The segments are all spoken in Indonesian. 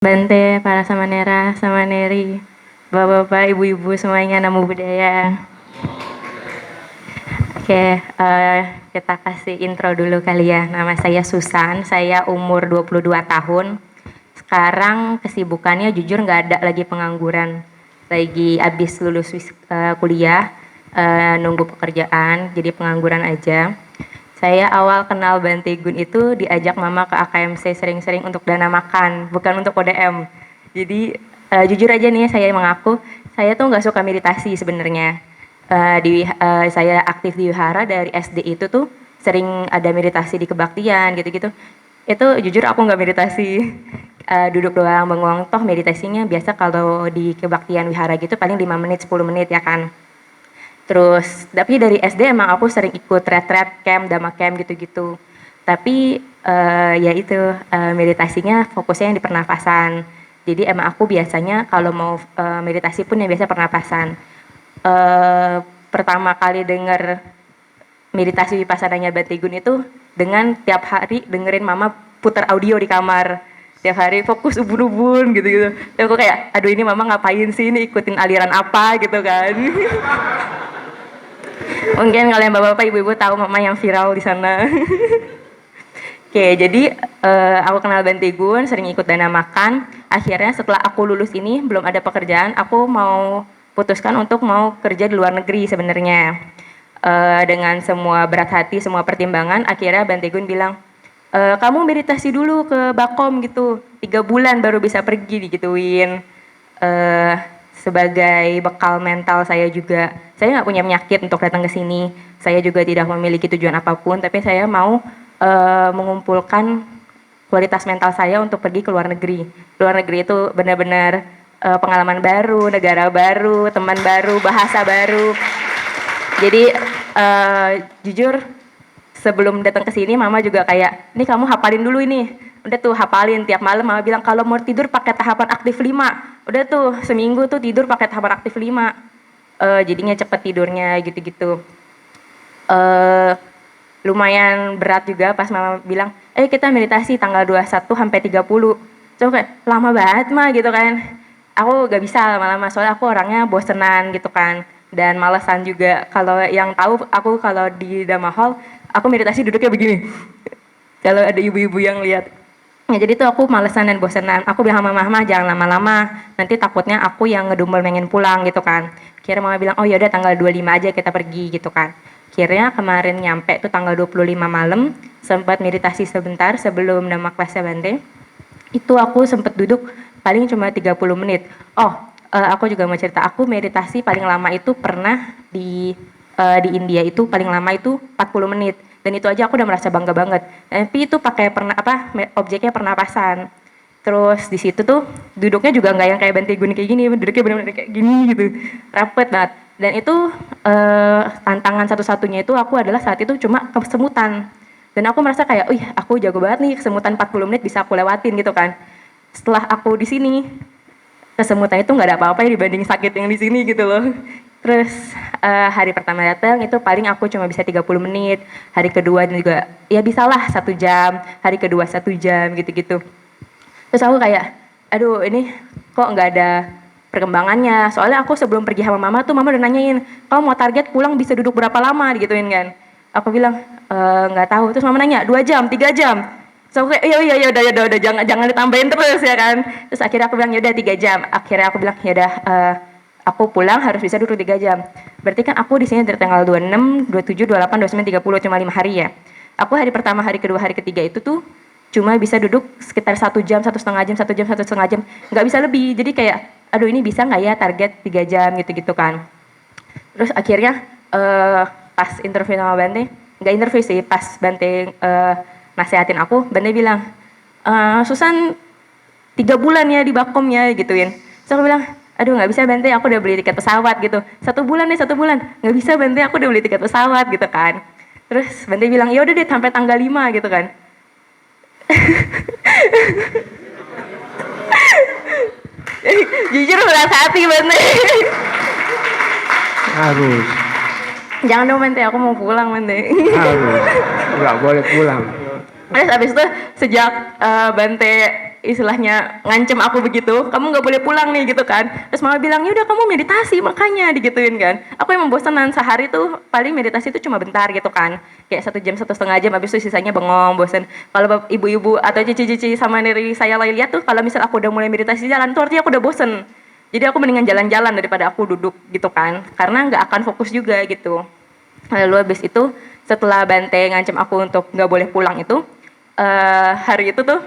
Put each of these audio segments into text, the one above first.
Bante, para Samanera, Samaneri, bapak-bapak, ibu-ibu semuanya, namo buddhaya. Oke, kita kasih intro dulu kali ya. Nama saya Susan, saya umur 22 tahun. Sekarang kesibukannya jujur nggak ada lagi pengangguran. Lagi abis lulus kuliah, nunggu pekerjaan, jadi pengangguran aja. Saya awal kenal Bante Gun itu diajak mama ke AKMC sering-sering untuk dana makan, bukan untuk ODM. Jadi jujur aja nih saya mengaku, saya tuh nggak suka meditasi sebenarnya. Saya aktif di wihara dari SD itu tuh sering ada meditasi di kebaktian gitu-gitu. Itu jujur aku nggak meditasi, duduk doang bengong. Toh meditasinya biasa kalau di kebaktian wihara gitu paling 5 menit 10 menit ya kan. Terus, tapi dari SD emang aku sering ikut retret camp, dhamma camp gitu-gitu. Tapi ya itu meditasinya fokusnya yang di pernafasan. Jadi emang aku biasanya kalau mau meditasi pun yang biasa pernapasan. Pertama kali denger meditasi wipassananya Bante Gun itu dengan tiap hari dengerin mama putar audio di kamar. Tiap hari fokus ubun-ubun gitu-gitu. Terus aku kayak, aduh ini mama ngapain sih, ini ikutin aliran apa gitu kan. Mungkin kalian bapak-bapak, ibu-ibu tahu mama yang viral di sana. Oke, jadi aku kenal Bante Gun, sering ikut dana makan. Akhirnya setelah aku lulus ini belum ada pekerjaan, aku mau putuskan untuk mau kerja di luar negeri sebenarnya. Dengan semua berat hati, semua pertimbangan, akhirnya Bante Gun bilang, kamu meditasi dulu ke Bakom gitu, 3 bulan baru bisa pergi digituin. Sebagai bekal mental saya juga, saya nggak punya penyakit untuk datang ke sini. Saya juga tidak memiliki tujuan apapun, tapi saya mau mengumpulkan kualitas mental saya untuk pergi ke luar negeri. Luar negeri itu benar-benar pengalaman baru, negara baru, teman baru, bahasa baru. Jadi jujur sebelum datang ke sini mama juga kayak, "Nih kamu hafalin dulu ini." Udah tuh hafalin tiap malam, mama bilang kalau mau tidur pakai tahapan aktif 5. Udah tuh seminggu tuh tidur pakai tahapan aktif 5. Jadinya cepet tidurnya gitu-gitu. Lumayan berat juga pas mama bilang, kita meditasi tanggal 21 sampai 30. Coba kayak lama banget mah gitu kan. Aku gak bisa lama-lama soalnya aku orangnya bosenan gitu kan. Dan malesan juga. Kalau yang tahu aku kalau di Dhamma Hall, aku meditasi duduknya begini. Kalau ada ibu-ibu yang lihat. Ya, jadi tuh aku malesan dan bosenan. Aku bilang sama mama jangan lama-lama. Nanti takutnya aku yang ngedumel pengen pulang gitu kan. Kira mama bilang, oh yaudah tanggal 25 aja kita pergi gitu kan. Akhirnya kemarin nyampe tuh tanggal 25 malam, sempat meditasi sebentar sebelum nama kelasnya Bante. Itu aku sempat duduk paling cuma 30 menit. Aku juga mau cerita, aku meditasi paling lama itu pernah di India itu paling lama itu 40 menit. Dan itu aja aku udah merasa bangga banget. Tapi itu pakai objeknya pernapasan. Terus di situ tuh duduknya juga nggak yang kayak Bante Gun kayak gini, duduknya benar-benar kayak gini gitu, rapet banget. Dan itu tantangan satu-satunya itu aku adalah saat itu cuma kesemutan. Dan aku merasa kayak, aku jago banget nih kesemutan 40 menit bisa aku lewatin gitu kan. Setelah aku di sini, kesemutan itu nggak ada apa-apa ya dibanding sakit yang di sini gitu loh. Terus hari pertama datang itu paling aku cuma bisa 30 menit. Hari kedua juga ya bisalah 1 jam. Hari kedua 1 jam gitu-gitu. Terus aku kayak, aduh ini kok nggak ada perkembangannya. Soalnya aku sebelum pergi sama mama tuh mama udah nanyain, kamu mau target pulang bisa duduk berapa lama digituin kan. Aku bilang, nggak tahu. Terus mama nanya, 2 jam, 3 jam. So aku kayak, iya udah jangan ditambahin terus ya kan. Terus akhirnya aku bilang, yaudah 3 jam. Akhirnya aku bilang, yaudah aku pulang harus bisa duduk 3 jam. Berarti kan aku di sini dari tanggal 26, 27, 28, 29, 30 cuma 5 hari ya. Aku hari pertama, hari kedua, hari ketiga itu tuh cuma bisa duduk sekitar 1 jam, 1,5 jam, 1 jam, 1,5 jam. Nggak bisa lebih. Jadi kayak, aduh ini bisa nggak ya target 3 jam gitu-gitu kan. Terus akhirnya pas interview sama Bante, nggak interview sih, pas Bante nasehatin aku, Bante bilang, Susan 3 bulan ya di Bakom ya gituin. Terus aku bilang, aduh nggak bisa Bante, aku udah beli tiket pesawat gitu. 1 bulan nih 1 bulan, nggak bisa Bante, aku udah beli tiket pesawat gitu kan. Terus Bante bilang, ya udah deh sampai tanggal 5 gitu kan. Jujur berat hati Bante. Harus. Jangan dong Bante, aku mau pulang Bante. Harus. Nggak boleh pulang. Terus abis itu sejak Bante istilahnya ngancem aku begitu, kamu nggak boleh pulang nih gitu kan. Terus mama bilang, ya udah kamu meditasi makanya digituin kan. Aku emang bosanan sehari tuh paling meditasi tuh cuma bentar gitu kan, kayak 1 jam 1,5 jam, habis itu sisanya bengong bosen. Kalau ibu-ibu atau cici-cici sama dari saya lihat tuh, kalau misal aku udah mulai meditasi jalan tuh artinya aku udah bosen. Jadi aku mendingan jalan-jalan daripada aku duduk gitu kan, karena nggak akan fokus juga gitu. Lalu habis itu setelah Bante ngancam aku untuk nggak boleh pulang itu, hari itu tuh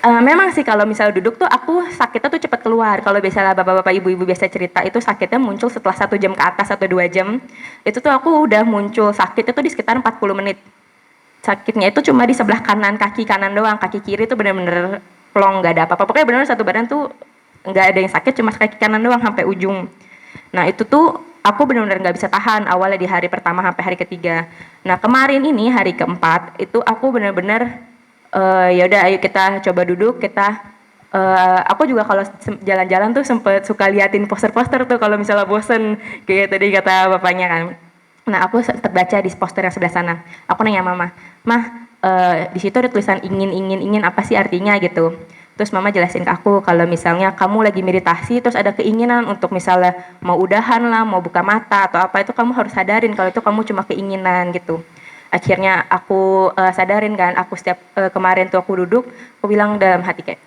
memang sih kalau misal duduk tuh aku sakitnya tuh cepat keluar. Kalau biasanya bapak-bapak ibu-ibu biasa cerita itu sakitnya muncul setelah 1 jam ke atas atau 2 jam. Itu tuh aku udah muncul sakit itu di sekitar 40 menit. Sakitnya itu cuma di sebelah kanan, kaki kanan doang. Kaki kiri itu bener-bener plong, gak ada apa-apa. Pokoknya bener-bener satu badan tuh nggak ada yang sakit, cuma kaki kanan doang sampai ujung. Nah itu tuh aku benar-benar nggak bisa tahan awalnya di hari pertama sampai hari ketiga. Nah kemarin ini hari keempat itu aku benar-benar ya udah ayo kita coba duduk kita. Aku juga kalau jalan-jalan tuh sempet suka liatin poster-poster tuh kalau misalnya bosen kayak tadi kata bapaknya kan. Nah aku sempat baca di poster yang sebelah sana. Aku nanya mama, di situ ada tulisan ingin apa sih artinya gitu. Terus mama jelasin ke aku kalau misalnya kamu lagi meditasi terus ada keinginan untuk misalnya mau udahan lah, mau buka mata atau apa, itu kamu harus sadarin kalau itu kamu cuma keinginan gitu. Akhirnya aku sadarin kan, aku setiap kemarin tuh aku duduk, aku bilang dalam hati kayak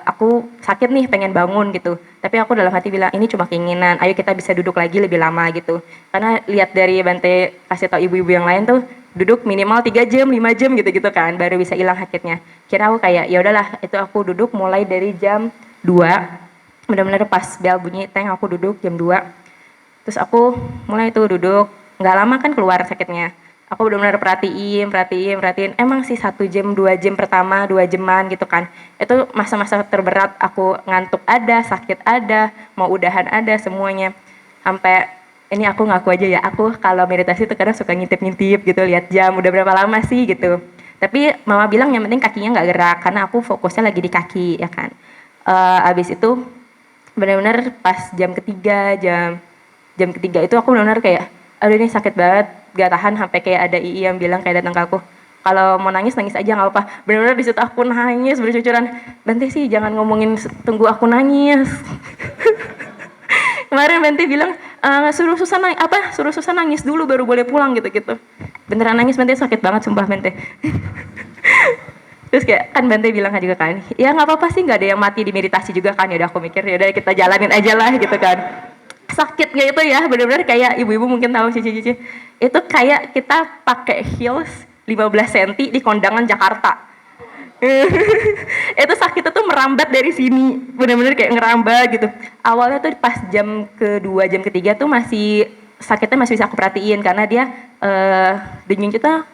aku sakit nih pengen bangun gitu, tapi aku dalam hati bilang ini cuma keinginan, ayo kita bisa duduk lagi lebih lama gitu. Karena lihat dari Bante kasih tau ibu-ibu yang lain tuh duduk minimal 3 jam 5 jam gitu-gitu kan baru bisa hilang sakitnya. Kira aku kayak ya udahlah, itu aku duduk mulai dari jam 2, benar-benar pas bel bunyi teng aku duduk jam 2. Terus aku mulai tuh duduk, nggak lama kan keluar sakitnya. Aku benar-benar perhatiin. Emang sih 1 jam 2 jam pertama 2 jaman gitu kan. Itu masa-masa terberat, aku ngantuk ada, sakit ada, mau udahan ada, semuanya. Sampai ini aku ngaku aja ya, aku kalau meditasi tuh kadang suka ngintip-ngintip gitu, lihat jam udah berapa lama sih gitu. Tapi mama bilang yang penting kakinya nggak gerak karena aku fokusnya lagi di kaki ya kan. Abis itu benar-benar pas jam ketiga itu aku benar-benar kayak aduh ini sakit banget, gak tahan, sampai kayak ada ii yang bilang kayak datang ke aku, kalau mau nangis aja nggak apa-apa. Benar-benar di situ aku nangis bercucuran. Bante sih jangan ngomongin tunggu aku nangis. Kemarin Bante bilang suruh Susan nangis dulu baru boleh pulang gitu. Beneran nangis Bante, sakit banget sumpah Bante. Terus kayak kan Bante bilang juga kan, ya nggak apa-apa sih, nggak ada yang mati di meditasi juga kan. Ya udah aku mikir ya udah kita jalanin aja lah gitu kan. Sakitnya itu ya benar-benar kayak ibu-ibu mungkin tahu cici-cici. Itu kayak kita pakai heels 15 cm di kondangan Jakarta. Itu sakitnya tuh merambat dari sini, benar-benar kayak ngerambat gitu. Awalnya tuh pas jam kedua, jam ketiga tuh masih sakitnya masih bisa aku perhatiin karena dia denyut kita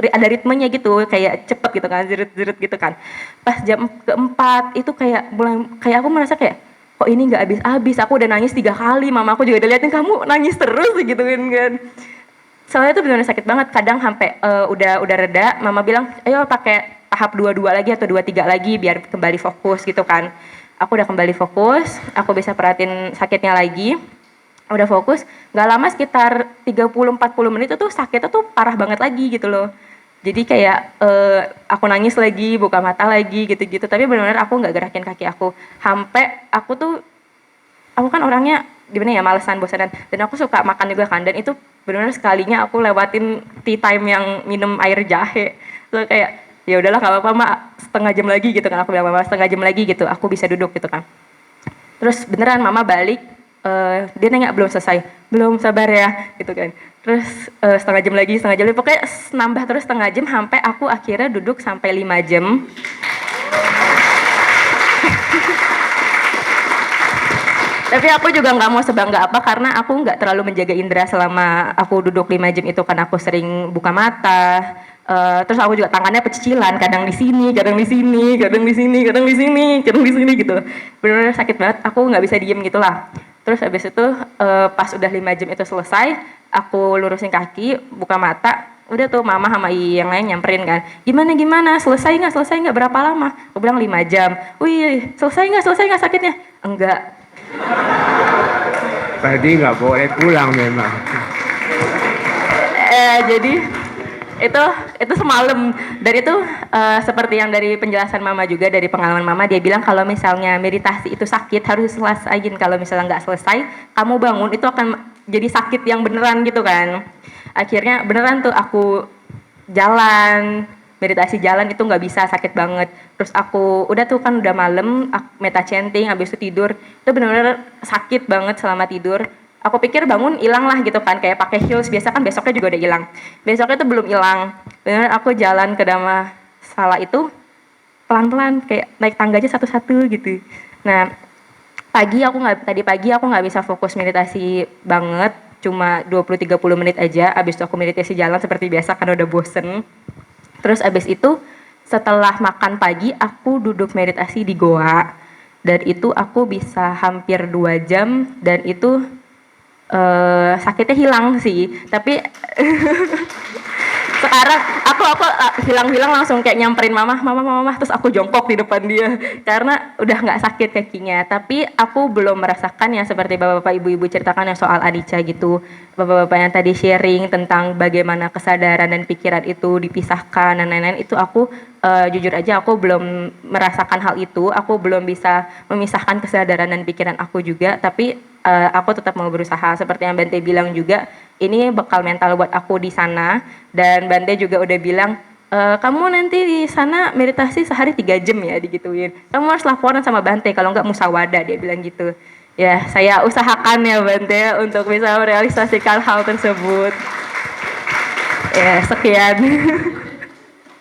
ada ritmenya gitu, kayak cepet gitu kan, jerit-jerit gitu kan. Pas jam keempat itu kayak mulai, kayak aku merasa kayak kok ini nggak habis-habis, aku udah nangis 3 kali, mama aku juga udah liatin kamu nangis terus gituin kan. Soalnya itu benar-benar sakit banget, kadang sampai udah reda, mama bilang ayo pakai tahap 22 lagi atau 23 lagi biar kembali fokus gitu kan. Aku udah kembali fokus, aku bisa perhatiin sakitnya lagi, udah fokus, nggak lama sekitar 30-40 menit itu sakitnya tuh parah banget lagi gitu loh. Jadi kayak aku nangis lagi, buka mata lagi gitu-gitu. Tapi benar-benar aku nggak gerakin kaki aku. Sampai aku kan orangnya gimana ya, malesan, bosanan. Dan aku suka makan juga kan. Dan itu benar-benar sekalinya aku lewatin tea time yang minum air jahe. Terus kayak ya udahlah nggak apa-apa mak, setengah jam lagi gitu kan. Aku bilang mama setengah jam lagi gitu, aku bisa duduk gitu kan. Terus beneran mama balik, dia nanya belum selesai, belum, sabar ya gitu kan. Terus setengah jam lagi, pokoknya nambah terus setengah jam sampai aku akhirnya duduk sampai 5 jam. Tapi aku juga nggak mau sebangga apa karena aku nggak terlalu menjaga indera selama aku duduk 5 jam itu, kan aku sering buka mata. Terus aku juga tangannya pecicilan, kadang di sini, kadang di sini, kadang di sini, kadang di sini, kadang di sini gitu. Benar-benar sakit banget, aku nggak bisa diem gitulah. Terus habis itu pas udah 5 jam itu selesai, aku lurusin kaki, buka mata, udah tuh mama sama yang lain nyamperin kan, gimana, selesai nggak, berapa lama? Aku bilang 5 jam. Wih, selesai nggak sakitnya? Enggak. Berarti nggak boleh pulang memang. Jadi itu itu semalam. Dan itu seperti yang dari penjelasan mama juga, dari pengalaman mama, dia bilang kalau misalnya meditasi itu sakit harus selesaiin, kalau misalnya nggak selesai kamu bangun itu akan jadi sakit yang beneran gitu kan. Akhirnya beneran tuh aku jalan, meditasi jalan itu nggak bisa, sakit banget. Terus aku udah tuh kan udah malam, meta chanting, habis itu tidur, itu bener-bener sakit banget selama tidur. Aku pikir bangun hilang lah gitu kan, kayak pakai heels biasa kan, besoknya juga udah hilang. Besoknya itu belum hilang. Bener aku jalan ke Dhamma Sala itu pelan-pelan, kayak naik tangga aja satu-satu gitu. Nah, tadi pagi aku nggak bisa fokus meditasi banget, cuma 20-30 menit aja. Abis itu aku meditasi jalan seperti biasa karena udah bosen. Terus abis itu setelah makan pagi aku duduk meditasi di goa, dan itu aku bisa hampir 2 jam, dan itu sakitnya hilang sih. Tapi sekarang aku hilang langsung kayak nyamperin mama, terus aku jongkok di depan dia karena udah nggak sakit kakinya. Tapi aku belum merasakan yang seperti bapak-bapak ibu-ibu ceritakan yang soal anicca gitu, bapak-bapak yang tadi sharing tentang bagaimana kesadaran dan pikiran itu dipisahkan dan lain-lain. Itu aku jujur aja aku belum merasakan hal itu, aku belum bisa memisahkan kesadaran dan pikiran aku juga. Tapi aku tetap mau berusaha, seperti yang Bante bilang juga, ini bekal mental buat aku di sana. Dan Bante juga udah bilang, kamu nanti di sana meditasi sehari 3 jam ya, digituin. Kamu harus laporan sama Bante, kalau nggak musyawadah, dia bilang gitu. Ya, saya usahakan ya Bante untuk bisa merealisasikan hal tersebut. Ya, sekian.